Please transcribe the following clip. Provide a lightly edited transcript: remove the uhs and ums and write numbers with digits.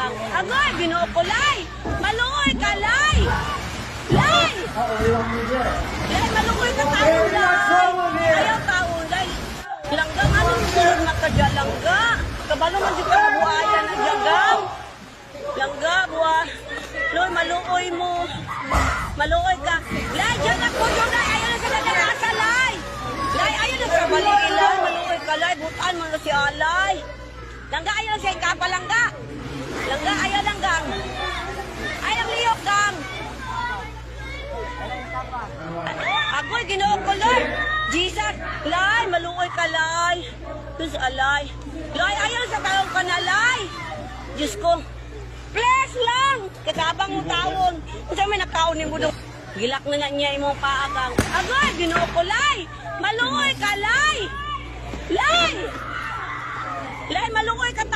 agang. Agoy, Ginoo ko, Lay. Maluoy ka, Lay. Lay! Lay, maluoy ka taon, Lay. Ayaw taon, Lay. Langga, anong sunod na ka dyan, Langga? Kabalo man si kabuhayan na dyan, Langga, buha. Loy, maluoy mo. Maluoy ka. Lay, dyan ako doon, Lay. Ayaw na sila nasa, Lay. Lay, ayaw na sa balikin, Lay. Maluoy ka, Lay. Butaan mo na si Alay. Langga, ayaw na siya ikapa, Langga. Langga, ayaw, Langga. Ayaw liyok, Gang. Agoy, Ginoo ko, Lay. Jesus, Lay, maluoy ka, Lay. Diyos, Alay. Lay, ayaw sa taong ka na, Lay. Diyos ko. Bless lang! Katabang mo taon. Kasi may nakaunin mo doon. Gilak na na niya imong paagang. Agoy, Ginoo ko, Lay! Maluoy ka, Lay! Lay! Lay, maluoy ka